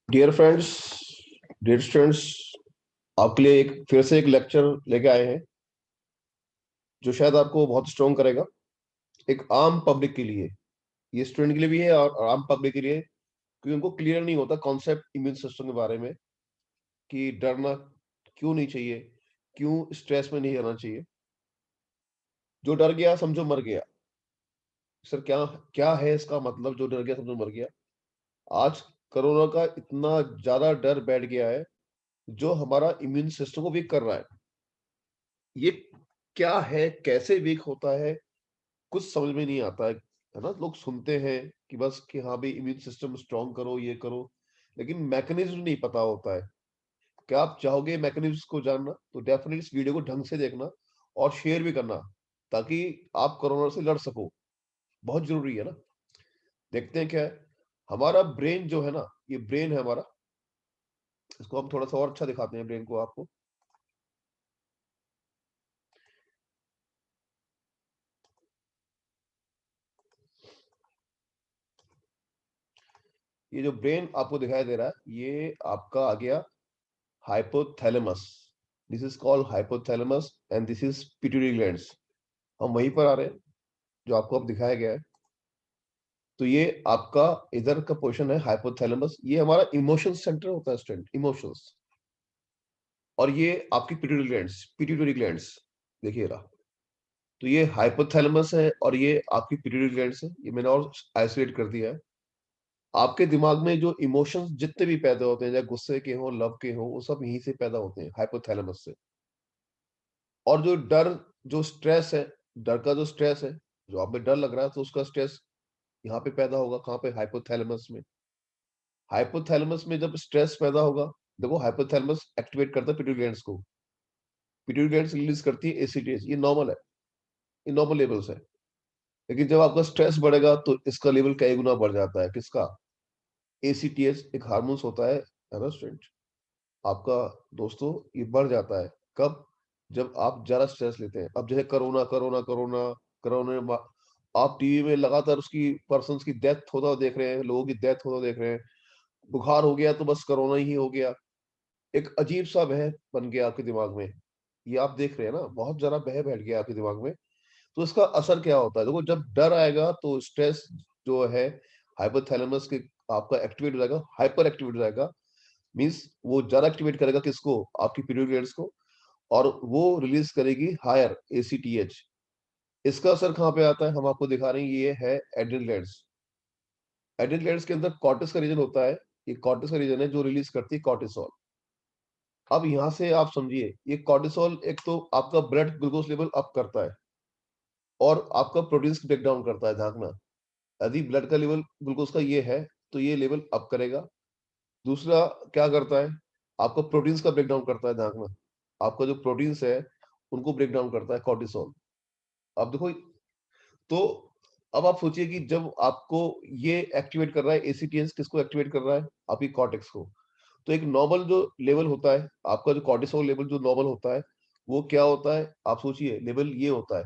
Dear friends, dear students, आपके लिए एक फिर से एक लेक्चर लेके आए हैं जो शायद आपको बहुत स्ट्रॉन्ग करेगा। एक आम पब्लिक के लिए, ये स्टूडेंट के लिए भी है और आम पब्लिक के लिए, क्योंकि उनको क्लियर नहीं होता कॉन्सेप्ट इम्यून सिस्टम के बारे में कि डरना क्यों नहीं चाहिए, क्यों स्ट्रेस में नहीं रहना चाहिए। जो डर गया समझो मर गया। सर क्या क्या है इसका मतलब, जो डर गया समझो मर गया? आज कोरोना का इतना ज्यादा डर बैठ गया है जो हमारा इम्यून सिस्टम को वीक कर रहा है। ये क्या है, कैसे वीक होता है, कुछ समझ में नहीं आता है ना। लोग सुनते हैं कि बस कि हाँ भाई इम्यून सिस्टम स्ट्रांग करो, ये करो, लेकिन मैकेनिज्म नहीं पता होता है। क्या आप चाहोगे मैकेनिज्म को जानना तो डेफिनेटली इस वीडियो को ढंग से देखना और शेयर भी करना, ताकि आप कोरोना से लड़ सको। बहुत जरूरी है ना। देखते हैं क्या है। हमारा ब्रेन जो है ना, ये ब्रेन है हमारा। इसको हम थोड़ा सा और अच्छा दिखाते हैं ब्रेन को आपको। ये जो ब्रेन आपको दिखाई दे रहा है, ये आपका आ गया hypothalamus. This is called hypothalamus and this is pituitary glands. हम वहीं पर आ रहे हैं जो आपको अब दिखाया गया है। तो ये आपका इधर का पोर्शन है हाइपोथैलेमस। ये हमारा इमोशन सेंटर होता है स्टूडेंट, इमोशंस। और ये आपकी पिट्यूटरी ग्लैंड्स देखिए रहा। तो ये हाइपोथैलेमस है और ये आपकी पिट्यूटरी ग्लैंड्स है। ये मैंने और आइसोलेट कर दिया है। आपके दिमाग में जो इमोशंस जितने भी पैदा होते हैं, चाहे गुस्से के हो, लव के हो, वो सब यहीं से पैदा होते हैं, हाइपोथैलेमस से। और जो डर, जो स्ट्रेस है, डर का जो स्ट्रेस है, जो आप में डर लग रहा है तो उसका स्ट्रेस यहाँ पे पैदा होगा। कहाँ पे? हाइपोथैलेमस में। हाइपोथैलेमस में जब स्ट्रेस पैदा होगा, देखो हाइपोथैलेमस एक्टिवेट करता है पिट्यूटरी ग्लैंड्स को। पिट्यूटरी ग्लैंड्स रिलीज करती है एसीटीएच। ये नॉर्मल है, ये नॉर्मल लेवल्स है। लेकिन जब आपका स्ट्रेस बढ़ेगा तो इसका लेवल कई गुना बढ़ जाता है। किसका? एसीटीएच एक हार्मोन्स होता है ना स्टूडेंट आपका। दोस्तों, ये बढ़ जाता है कब? जब आप ज्यादा स्ट्रेस लेते हैं। अब जैसे कोरोना कोरोना कोरोना कोरोना आप टीवी में लगातार उसकी पर्सन्स की डेथ होता हुआ देख रहे हैं, लोगों की डेथ होता हुआ देख रहे हैं। बुखार हो गया तो बस कोरोना ही हो गया। एक अजीब सा भय बन गया आपके दिमाग में। ये आप देख रहे हैं ना, बहुत ज्यादा भय बैठ गया आपके दिमाग में। तो इसका असर क्या होता है? देखो, जब डर आएगा तो स्ट्रेस जो है हाइपोथैलेमस के आपका एक्टिवेट हो जाएगा, हाइपर एक्टिवेट हो जाएगा। मीन्स वो ज्यादा एक्टिवेट करेगा किसको? आपकी पिट्यूटरी ग्लैंड्स को। और वो रिलीज करेगी हायर एसीटीएच। इसका असर कहाँ पे आता है? हम आपको दिखा रहे हैं, ये है एड्रिनल ग्लैंड्स। एड्रिनल ग्लैंड्स के अंदर कॉर्टिस का रीजन होता है। ये कॉर्टिस का रीजन है जो रिलीज करती है कॉर्टिसोल। अब यहाँ से आप समझिए, ये कॉर्टिसोल एक तो आपका ब्लड ग्लूकोज लेवल अप करता है और आपका प्रोटीन्स ब्रेक डाउन करता है। ध्यान रखना, यदि ब्लड का लेवल ग्लूकोज का ये है तो ये लेवल अप करेगा। दूसरा क्या करता है? आपका प्रोटीन्स का ब्रेक डाउन करता है। ध्यान रखना, आपका जो प्रोटीन्स है उनको ब्रेक डाउन करता है कॉर्टिसोल। अब देखो, तो अब आप सोचिए कि जब आपको ये एक्टिवेट कर रहा है एसीटीएस, किसको एक्टिवेट कर रहा है? आपकी कॉर्टेक्स को। तो एक नॉर्मल जो लेवल होता है आपका, जो कॉर्टिसोल लेवल जो नॉर्मल होता है, वो क्या होता है? आप सोचिए, लेवल ये होता है।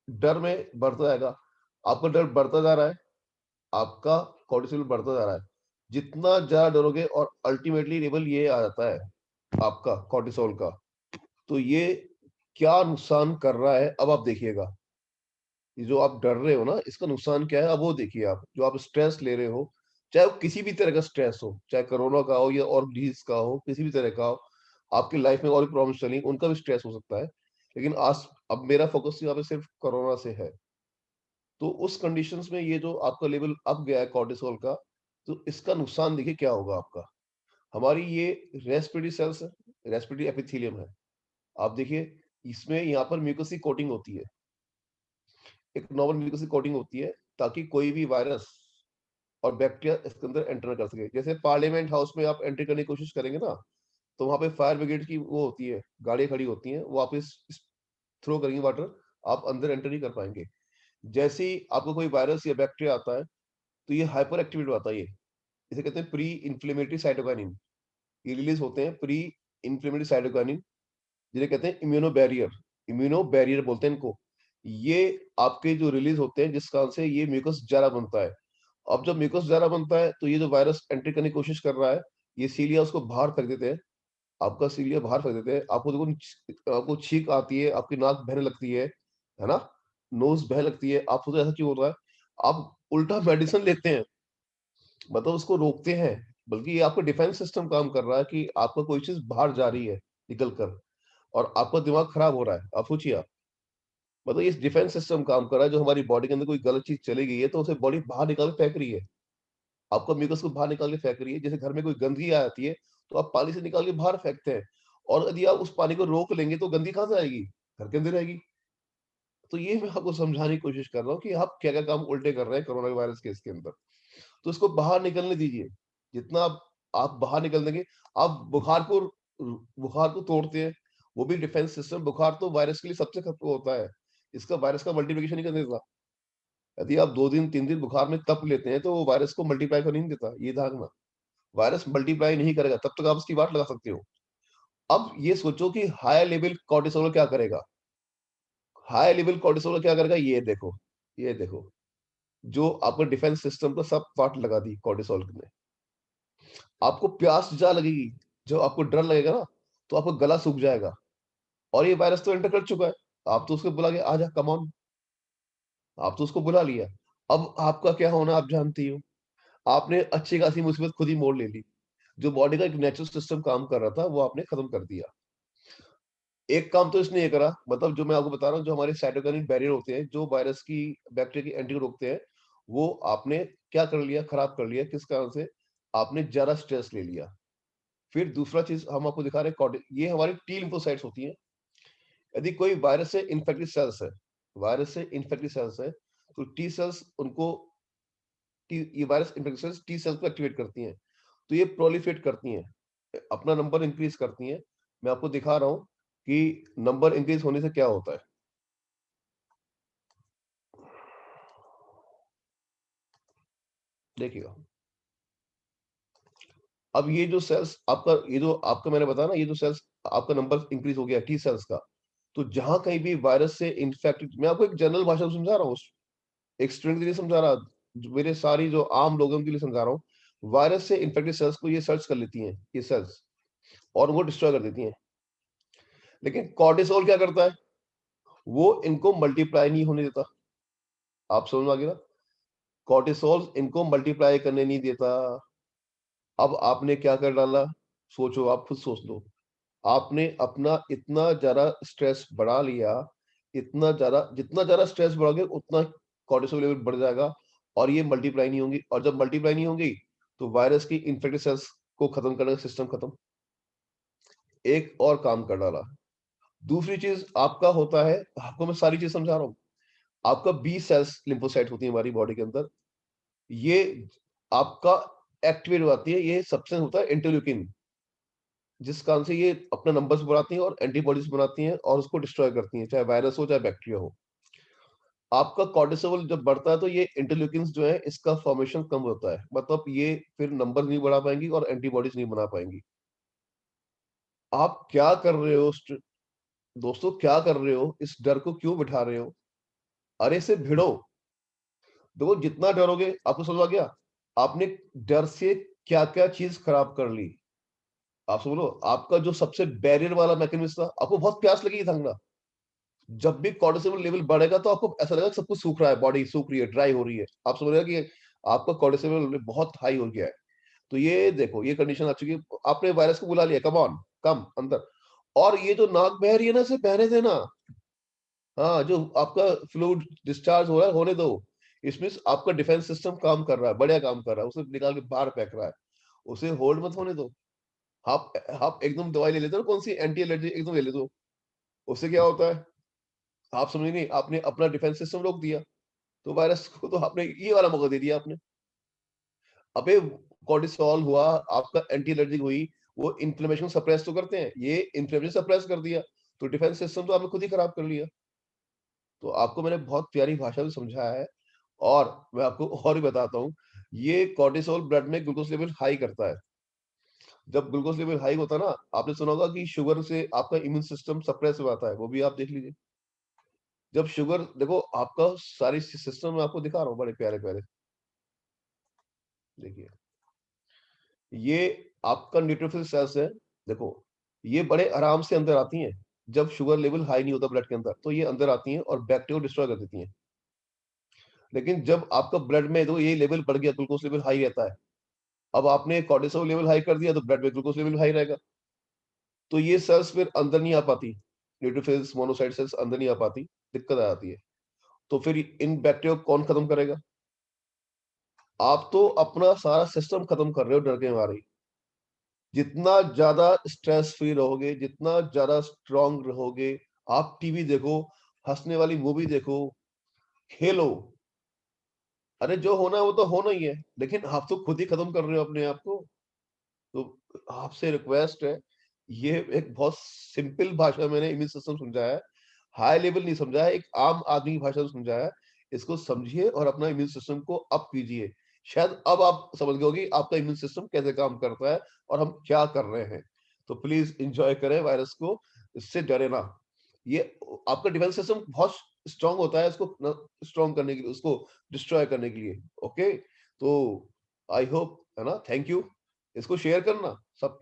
डर में बढ़ता जाएगा, आपका डर बढ़ता जा रहा है, आपका कॉर्टिसोल बढ़ता जा रहा है। जितना ज्यादा डरोगे और अल्टीमेटली लेवल ये आ जाता है आपका कॉर्टिसोल का। तो ये क्या नुकसान कर रहा है अब आप देखिएगा। ये जो आप डर रहे हो ना, इसका नुकसान क्या है अब वो देखिए। आप जो आप स्ट्रेस ले रहे हो, चाहे वो किसी भी तरह का स्ट्रेस हो, चाहे कोरोना का हो या और डिजीज का हो, किसी भी तरह का हो, आपकी लाइफ में और भी प्रॉब्लम चली, उनका भी स्ट्रेस हो सकता है। लेकिन आज अब मेरा फोकस यहाँ पे सिर्फ कोरोना से है। तो उस कंडीशंस में ये जो आपका लेवल अप गया है कॉर्टिसोल का, तो इसका नुकसान देखिए क्या होगा आपका। हमारी ये रेस्पिरेटरी सेल्स है, रेस्पिरेटरी एपिथेलियम है। आप देखिए, इसमें यहाँ पर म्यूकस की कोटिंग होती है। एक नॉर्मल म्यूकस की कोटिंग होती है ताकि कोई भी वायरस और बैक्टीरिया इसके अंदर एंटर कर सके। जैसे पार्लियामेंट हाउस में आप एंट्री करने की कोशिश करेंगे ना, तो वहां पे फायर ब्रिगेड की वो होती है, गाड़ियां खड़ी होती हैं, वो आप इस थ्रो करेंगे वाटर, आप अंदर एंटर नहीं कर पाएंगे। जैसे ही आपको कोई वायरस या बैक्टीरिया आता है तो ये हाइपर एक्टिवेट होता है। ये इसे कहते हैं प्री इन्फ्लेमेटरी साइटोकाइनिन। ये रिलीज होते हैं प्री इन्फ्लेमेटरी साइटोकाइनिन, जिन्हें कहते हैं इम्यूनो बैरियर। इम्यूनो बैरियर बोलते हैं इनको। ये आपके जो रिलीज होते हैं जिस कारण से ये म्यूकस ज्यादा बनता है। अब जब म्यूकस ज़्यादा बनता है, तो ये जो वायरस एंट्री करने की कोशिश कर रहा है, ये सीलिया उसको बाहर फेंक देते हैं। आपका सीलिया बाहर फेंक देते हैं। आपको छींक आती है, आपकी नाक बहने लगती है ना? नोज़ बहने लगती है। आप सोचो ऐसा क्यों हो रहा है? आप उल्टा मेडिसिन लेते हैं, मतलब उसको रोकते हैं, बल्कि ये आपका डिफेंस सिस्टम काम कर रहा है कि आपका कोई चीज़ बाहर जा रही है निकल कर और आपका दिमाग खराब हो रहा है। आप सोचिए आप, मतलब ये डिफेंस सिस्टम काम कर रहा है, जो हमारी बॉडी के अंदर कोई गलत चीज़ चली गई है, तो उसे बॉडी बाहर निकाल के फेंक रही है। आपका म्यूकस को बाहर निकाल के फेंक रही है। जैसे घर में कोई गंदगी आ जाती है, तो आप पानी से निकाल के बाहर फेंकते हैं और यदि आप उस पानी को रोक लेंगे, तो गंदगी कहाँ से आएगी? घर के अंदर आएगी। तो ये मैं आपको समझाने की कोशिश कर रहा हूँ कि आप क्या-क्या काम उल्टे कर रहे हैं कोरोना वायरस केस के अंदर। तो उसको बाहर निकलने दीजिए। जितना आप बाहर निकल देंगे, आप बुखार को तोड़ते हैं, वो भी डिफेंस सिस्टम। बुखार तो वायरस के लिए सबसे खतरा होता है। इसका वायरस का मल्टीप्लिकेशन नहीं करने देता। यदि आप 2 दिन, 3 दिन बुखार में तप लेते हैं, तो वो वायरस को मल्टीप्लाई करने नहीं देता, ये ध्यान रखना। वायरस मल्टीप्लाई नहीं करेगा, तब तक आप उसकी वाट लगा सकते हो। अब ये सोचो कि हाई लेवल कॉर्टिसोल क्या करेगा? हाई लेवल कॉर्टिसोल क्या करेगा? ये देखो, जो आपका डिफेंस सिस्टम को सब वाट लगा दी कॉर्टिसोल ने। आपको प्यास जा लगेगी, जब आपको डर लगेगा ना, तो आपका गला सूख जाएगा और ये वायरस तो एंटर कर चुका है। आप तो उसको बुला के आजा कम ऑन, आप तो उसको बुला लिया। अब आपका क्या होना आप जानती हो। आपने अच्छी खासी मुसीबत खुद ही मोड़ ले ली। जो बॉडी का एक नेचुरल सिस्टम काम कर रहा था, वो आपने खत्म कर दिया। एक काम तो इसने ये करा, मतलब जो मैं आपको बता रहा हूँ, जो हमारे साइटोकिनिन बैरियर होते हैं, जो वायरस की, बैक्टीरिया की एंट्री को रोकते हैं, वो आपने क्या कर लिया, खराब कर लिया। किस कारण से? आपने ज़्यादा स्ट्रेस ले लिया। फिर दूसरा चीज़ हम आपको दिखा रहे हैं, ये हमारी टी लिम्फोसाइट्स होती हैं। यदि कोई वायरस से इन्फेक्टेड सेल्स है, तो टी सेल्स उनको टी ये virus infected cells T cells को एक्टिवेट करती हैं। तो ये प्रोलिफरेट करती हैं, अपना नंबर इंक्रीज़ करती हैं। मैं आपको दिखा रहा हूँ कि नंबर इंक्रीज़ होने से क्या होता है। देखिएगा, अब ये जो आपका मैंने बताया ना, ये जो सेल्स आपका नंबर इंक्रीज़ हो गया टी सेल्स का, तो जहाँ कहीं भी वायरस से इन्फेक्टेड, मैं आपको एक जनरल भाषा में समझा रहा हूँ, एक स्टूडेंट के लिए समझा रहा, मेरे सारी जो आम लोगों के लिए समझा रहा हूँ। वायरस से इन्फेक्टेड सेल्स को ये सर्च कर लेती हैं, ये सेल्स, और वो डिस्ट्रॉय कर देती हैं। लेकिन कॉर्टिसोल क्या करता है? वो इनको मल्टीप्लाई नहीं होने देता। आप समझ में आ गया ना? कॉर्टिसोल इनको मल्टीप्लाई करने नहीं देता। अब आपने क्या कर डाला? सोचो, आप खुद सोच लो। आपने अपना इतना ज़्यादा स्ट्रेस बढ़ा लिया, इतना ज़्यादा, जितना ज़्यादा स्ट्रेस बढ़ोगे उतना कॉर्टिसोल लेवल बढ़ जाएगा और ये मल्टीप्लाई नहीं होंगी, और जब मल्टीप्लाई नहीं होंगी, तो वायरस की इन्फेक्टेड सेल्स को खत्म करने का सिस्टम खत्म। एक और काम कर डाला। दूसरी चीज़ आपका होता है, आपको मैं सारी चीज़ समझा रहा हूँ। आपका बी सेल्स लिम्फोसाइट होती है हमारी बॉडी के अंदर। ये आपका एक्टिवेट हो जाती है, ये सब्सटेंस होता है इंटरल्यूकिन, जिस कारण से ये अपना नंबर्स बढ़ाती हैं और एंटीबॉडीज बनाती हैं और उसको डिस्ट्रॉय करती हैं, चाहे वायरस हो चाहे बैक्टीरिया हो। आपका कॉर्टिसोल जब बढ़ता है, तो ये इंटरल्यूकिन्स जो है, इसका फॉर्मेशन कम होता है, मतलब ये फिर नंबर नहीं बढ़ा पाएंगी और एंटीबॉडीज नहीं बना पाएंगी। आप क्या कर रहे हो दोस्तों, क्या कर रहे हो? इस डर को क्यों बिठा रहे हो? अरे इसे भिड़ो। देखो, जितना डरोगे, आपको समझ आ गया? आपने डर से क्या क्या चीज खराब कर ली। आप समझ लो, आपका जो सबसे बैरियर वाला मैकेनिज्म था, आपको बहुत प्यास लगी थी। जब भी कॉर्टिसोल लेवल बढ़ेगा, तो आपको ऐसा लगेगा सब कुछ सूख रहा है, बॉडी सूख रही है, ड्राई हो रही है। आप समझ रहे हो कि आपका कॉर्टिसोल लेवल बहुत हाई हो गया है। तो ये देखो, ये कंडीशन आ चुकी है। आपने वायरस को बुला लिया, कम ऑन, कम अंदर। और ये जो नाक बह रही है ना, इसे बहने देना। हाँ, जो आपका फ्लूइड डिस्चार्ज हो रहा है, होने दो। इसमें आपका डिफेंस सिस्टम काम कर रहा है, बढ़िया काम कर रहा है, उसे निकाल के बाहर फेंक रहा है। उसे होल्ड मत होने दो। आप एकदम दवाई ले लेते हो, कौन सी एंटी एलर्जी एकदम ले लेते हो। उससे क्या होता है? आप समझे नहीं, आपने अपना डिफेंस सिस्टम रोक दिया। तो वायरस को तो आपने ये वाला मौका दे दिया आपने। अबे, कॉर्टिसोल हुआ, आपका एंटी एलर्जिक हुई, वो इन्फ्लेमेशन सप्रेस तो करते हैं, ये इन्फ्लेमेशन सप्रेस कर दिया, तो डिफेंस सिस्टम तो आपने खुद ही खराब कर लिया। तो आपको मैंने बहुत प्यारी भाषा में समझाया है, और मैं आपको और भी बताता हूँ। ये कॉर्टिसोल ब्लड में ग्लूकोज लेवल हाई करता है। जब ग्लूकोज लेवल हाई होता है ना, आपने सुना होगा कि शुगर से आपका इम्यून सिस्टम सप्रेस हो जाता है, वो भी आप देख लीजिए। जब शुगर देखो, आपका सारी सिस्टम में आपको दिखा रहा हूँ बड़े प्यारे प्यारे। देखिए, ये आपका न्यूट्रोफिल सेल्स है। देखो, ये बड़े आराम से अंदर आती हैं। जब शुगर लेवल हाई नहीं होता ब्लड के अंदर, तो ये अंदर आती हैं और बैक्टीरिया को डिस्ट्रॉय कर देती हैं। लेकिन जब आपका ब्लड में तो ये लेवल बढ़ गया, ग्लूकोज लेवल हाई रहता है। अब आपने कोर्टिसोल लेवल हाई कर दिया, तो ब्लड में ग्लूकोज लेवल हाई रहेगा। तो ये सेल्स फिर अंदर नहीं आ पाती। न्यूट्रोफिल्स, मोनोसाइट सेल्स अंदर नहीं आ पाती, दिक्कत आ जाती है। तो फिर इन बैक्टीरिया को कौन खत्म करेगा? आप तो अपना सारा सिस्टम खत्म कर रहे हो डर के मारे। जितना ज्यादा स्ट्रेस फ्री रहोगे, जितना ज्यादा स्ट्रांग रहोगे, आप टीवी देखो, हंसने वाली मूवी देखो, खेलो। अरे जो होना है वो तो होना ही है, लेकिन आप तो खुद ही खत्म कर रहे हो अपने आप को। तो आपसे रिक्वेस्ट है, ये एक बहुत सिंपल भाषा में मैंने इम्यून सिस्टम समझाया है। हाई लेवल नहीं समझाया है, एक आम आदमी की भाषा में समझाया है। इसको समझिए और अपना इम्यून सिस्टम को अप कीजिए। शायद अब आप समझ गए होगे आपका इम्यून सिस्टम कैसे काम करता है और हम क्या कर रहे हैं। तो प्लीज एंजॉय करें वायरस को, इससे डरे ना। ये आपका डिफेंस सिस्टम बहुत स्ट्रांग होता है, इसको स्ट्रांग करने के लिए, उसको डिस्ट्रॉय करने के लिए। ओके, तो आई होप, है ना, थैंक यू। इसको शेयर करना सब